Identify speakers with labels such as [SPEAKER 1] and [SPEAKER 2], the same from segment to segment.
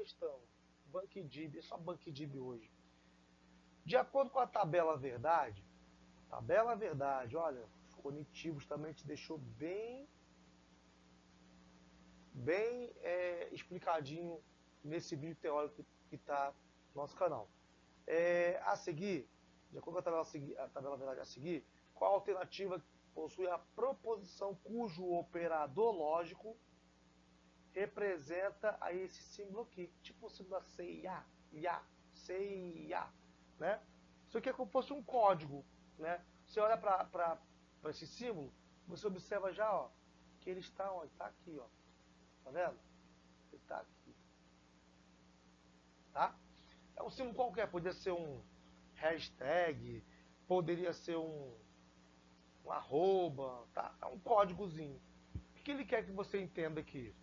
[SPEAKER 1] questão. BanQDB, é só BanQDB hoje. De acordo com a tabela verdade, olha, os cognitivos também te deixou bem explicadinho nesse vídeo teórico que está no nosso canal. A seguir, de acordo com a tabela verdade a seguir, qual a alternativa possui a proposição cujo operador lógico representa aí esse símbolo aqui, tipo o símbolo da CIA, CIA, né? Isso aqui é como se fosse um código, né? Você olha para esse símbolo, você observa já, ó, que ele está onde? Está aqui, ó. Tá vendo? Ele está aqui. Tá? É um símbolo qualquer, poderia ser um hashtag, poderia ser um arroba, tá? É um códigozinho. O que ele quer que você entenda aqui?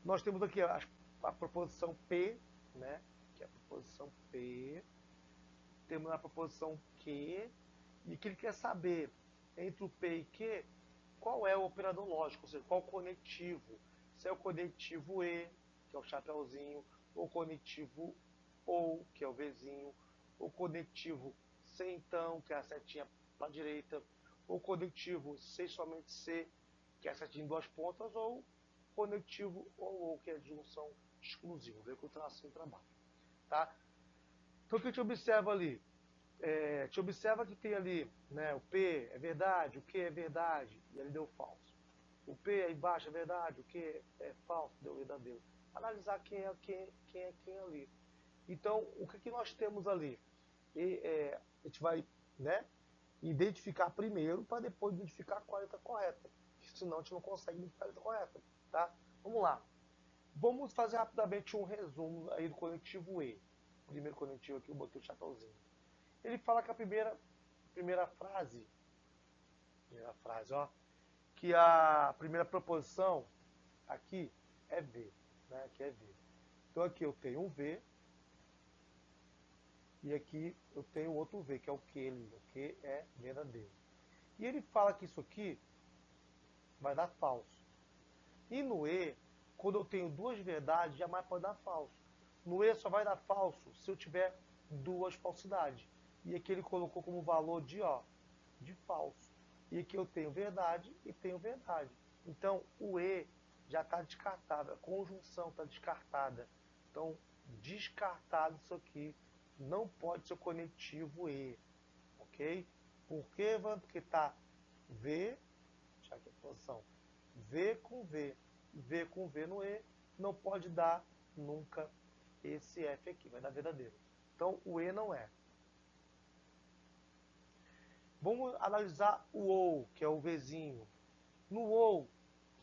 [SPEAKER 1] Nós temos aqui a proposição P, né? Que é a proposição P. Temos a proposição Q. E o que ele quer saber entre o P e Q, qual é o operador lógico, ou seja, qual o conectivo. Se é o conectivo E, que é o chapeuzinho, ou o conectivo OU, que é o Vzinho, o conectivo C então, que é a setinha para a direita, o conectivo C somente C, que é a setinha em duas pontas, ou conectivo OU, que é a junção exclusiva, veio com o tracinho para baixo. Tá? Então o que a gente observa ali? A gente observa que tem ali, né, o P é verdade, o Q é verdade, e ele deu falso. O P aí embaixo é verdade, o Q é falso, deu verdadeiro. Analisar quem é quem ali. Então, o que nós temos ali? A gente vai, né, identificar primeiro para depois identificar qual está correta. Senão a gente não consegue identificar a letra correta. Tá? Vamos lá. Vamos fazer rapidamente um resumo aí do conectivo E. O primeiro conectivo aqui, eu botei o chapeuzinho. Ele fala que a primeira frase, ó, que a primeira proposição aqui é V, né? Aqui é V. Então aqui eu tenho um V e aqui eu tenho outro V, que é o Q, o Q é verdadeiro. E ele fala que isso aqui vai dar falso. E no E, quando eu tenho duas verdades, jamais pode dar falso. No E só vai dar falso se eu tiver duas falsidades. E aqui ele colocou como valor de falso. E aqui eu tenho verdade e tenho verdade. Então o E já está descartado, a conjunção está descartada. Então, descartado isso aqui, não pode ser o conectivo E. Ok? Por quê, Evandro? Porque está V, deixa aqui a posição, V com V. V com V no E, não pode dar nunca esse F aqui, vai dar verdadeiro. Então o E não é. Vamos analisar o OU, que é o Vzinho. No OU,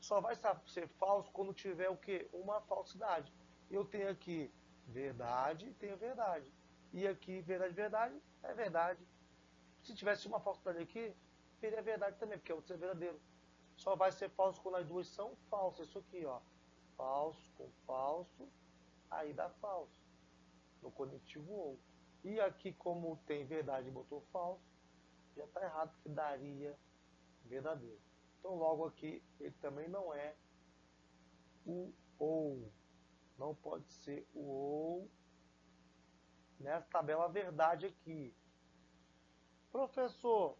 [SPEAKER 1] só vai ser falso quando tiver o quê? Uma falsidade. Eu tenho aqui verdade e tenho verdade. E aqui verdade, verdade, é verdade. Se tivesse uma falsidade aqui, seria verdade também, porque é outro ser verdadeiro. Só vai ser falso quando as duas são falsas. Isso aqui, ó. Falso com falso, aí dá falso. No conectivo OU. E aqui, como tem verdade e botou falso, já está errado, porque daria verdadeiro. Então, logo aqui, ele também não é o OU. Não pode ser o OU nessa tabela verdade aqui. Professor,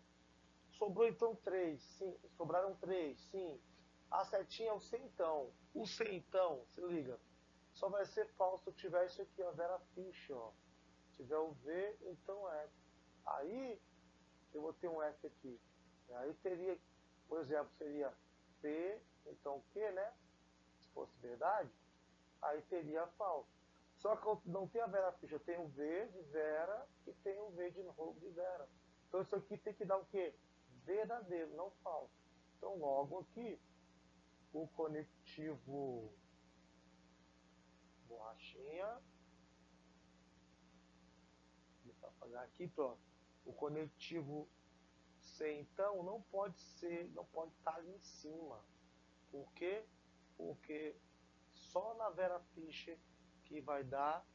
[SPEAKER 1] sobrou então 3. Sim, sobraram 3, sim. A setinha é o C então. O C então, se liga, só vai ser falso se tiver isso aqui, ó, Vera Fish, ó. Se tiver o V, então é. Aí, eu vou ter um F aqui. Aí teria, por exemplo, seria P, então Q, né? Se fosse verdade, aí teria falso. Só que eu não tenho a Vera Fish, eu tenho V de Vera e tenho V de novo de Vera. Então isso aqui tem que dar o quê? Verdadeiro, não falso. Então logo aqui, o conectivo borrachinha, vou apagar aqui, pronto. O conectivo C então não pode ser, não pode estar ali em cima. Por quê? Porque só na Vera Fischer que vai dar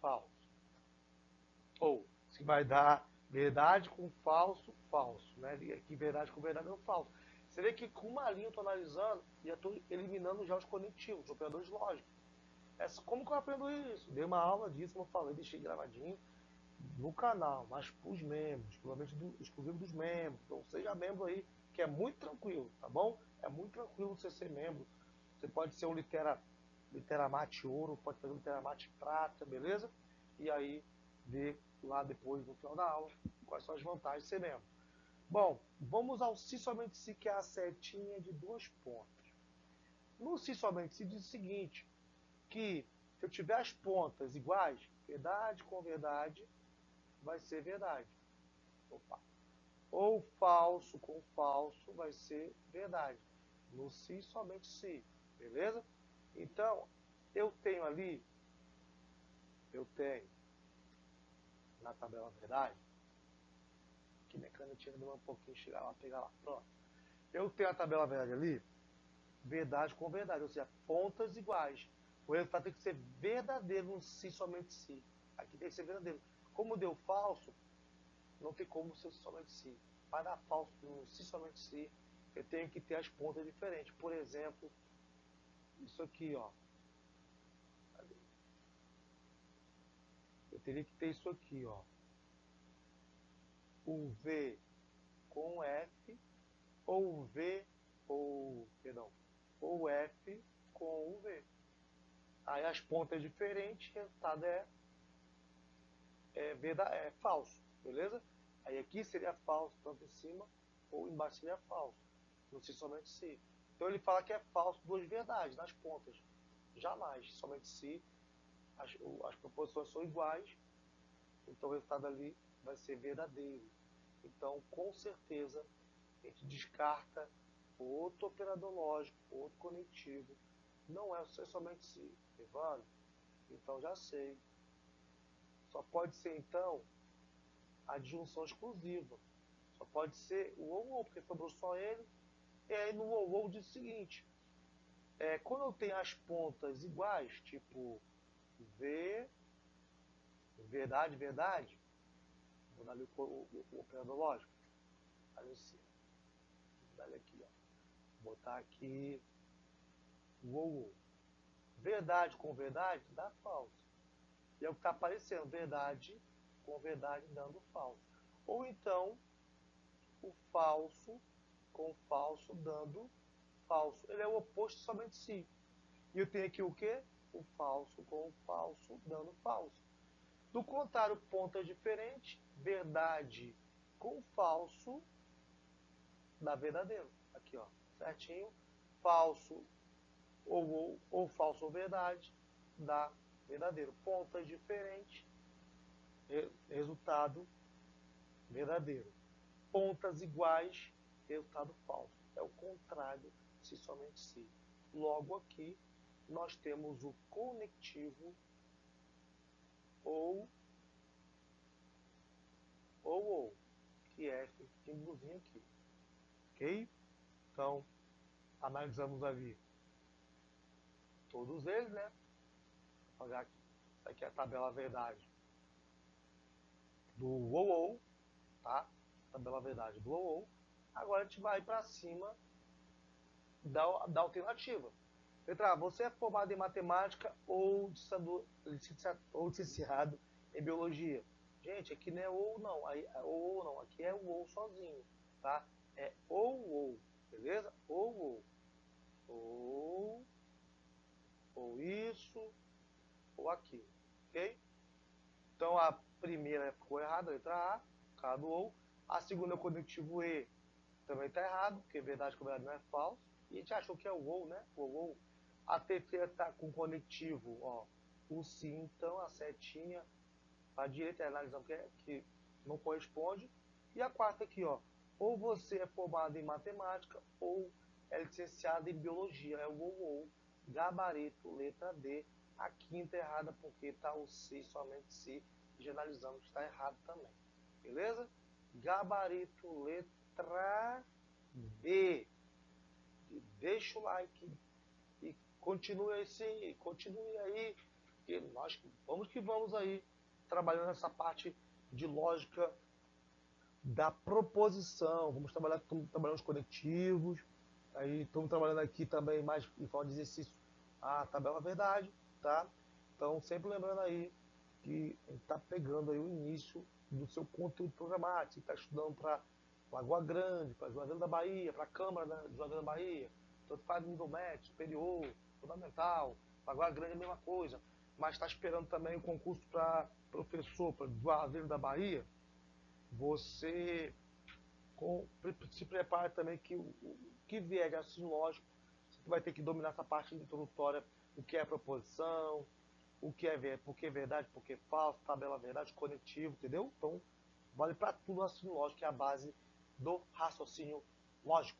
[SPEAKER 1] falso. Ou se vai dar verdade com falso, falso. Né? E aqui verdade com verdade é falso. Você vê que com uma linha eu estou analisando e eu estou eliminando já os conectivos, os operadores lógicos. Como que eu aprendo isso? Dei uma aula disso, como eu falei, deixei gravadinho no canal, mas para os membros, provavelmente exclusivo dos membros. Então seja membro aí, que é muito tranquilo, tá bom? É muito tranquilo você ser membro. Você pode ser um Literamate Ouro, pode fazer um Literamate Prata, beleza? E aí ver lá depois, no final da aula, quais são as vantagens de ser membro. Bom, vamos ao Se Somente Se, que é a setinha de 2 pontos. No Se Somente Se diz o seguinte, que se eu tiver as pontas iguais, verdade com verdade, vai ser verdade. Opa. Ou falso com falso vai ser verdade. No se, somente se. Beleza? Então, eu tenho na tabela verdade, que minha canetinha demora um pouquinho chegar lá, pegar lá. Pronto. Eu tenho a tabela verdade ali, verdade com verdade, ou seja, pontas iguais. O resultado tem que ser verdadeiro no se, somente se. Aqui tem que ser verdadeiro. Como deu falso, não tem como ser somente se. Para dar falso no se, somente se, eu tenho que ter as pontas diferentes. Por exemplo, isso aqui, ó. Eu teria que ter isso aqui, ó. O V com F, ou V, ou F com o V. Aí as pontas diferentes, o resultado é falso, beleza? Aí aqui seria falso, tanto em cima ou embaixo seria falso. Não sei somente se. Então ele fala que é falso duas verdades nas pontas. Jamais, somente se as proposições são iguais, então o resultado ali vai ser verdadeiro. Então, com certeza, a gente descarta outro operador lógico, outro conectivo. Não é somente se. Evandro? Então já sei. Só pode ser, então, a disjunção exclusiva. Só pode ser o ou, porque sobrou só ele. E aí no ou diz o seguinte, quando eu tenho as pontas iguais, tipo V, verdade, verdade, vou dar ali o operador lógico, ali em cima. Vou dar ali aqui, ó. Vou botar aqui o ou. Verdade com verdade dá falso. E é o que está aparecendo, verdade com verdade dando falso. Ou então, o falso com falso dando falso. Ele é o oposto somente de si. E eu tenho aqui o quê? O falso com o falso dando falso. Do contrário, pontas diferentes, verdade com falso dá verdadeiro. Aqui, ó, certinho. Falso ou falso ou verdade dá verdadeiro. Pontas diferentes, resultado verdadeiro. Pontas iguais, resultado falso. É o contrário, se somente se. Logo aqui, nós temos o conectivo ou, que é esse símbolozinho aqui. Ok? Então, analisamos ali todos eles, né? Vou pegar aqui. Essa aqui é a tabela verdade do ou, tá? Tabela verdade do ou. Agora a gente vai para cima da alternativa. Letra A, você é formado em matemática ou licenciado em biologia? Gente, aqui não é ou não, ou não, aqui é o ou sozinho, tá? É ou, beleza? Ou, ou isso, ou aquilo, ok? Então a primeira ficou errada, a letra A, por causa do ou. A segunda é o conectivo E, também está errado, porque verdade com verdade não é falso. E a gente achou que é o ou, né? O ou. A terceira está com conectivo, ó, o sim, então a setinha para a direita, analisando que não corresponde. E a quarta aqui, ó, ou você é formado em matemática ou é licenciado em biologia, é o ou, gabarito, letra D. A quinta é errada porque está o C, somente C, e já analisamos que está errado também. Beleza? Gabarito, letra B. E deixa o like e continue aí, porque nós vamos aí trabalhando essa parte de lógica da proposição, estamos trabalhando os conectivos, aí estamos trabalhando aqui também mais em forma de exercício a tabela verdade, tá? Então, sempre lembrando aí que está pegando aí o início do seu conteúdo programático, está estudando para Lagoa Grande, para Juazeiro da Bahia, para a Câmara de Juazeiro da Bahia, tanto faz nível médio, superior, fundamental, Lagoa Grande é a mesma coisa, mas está esperando também o concurso para professor, para Juazeiro da Bahia, você se prepare também que o que vier de raciocínio lógico, você vai ter que dominar essa parte introdutória, o que é proposição, o que é porque é verdade, porque é falso, tabela verdade, conectivo, entendeu? Então, vale para tudo o raciocínio lógico, que é a base do raciocínio lógico.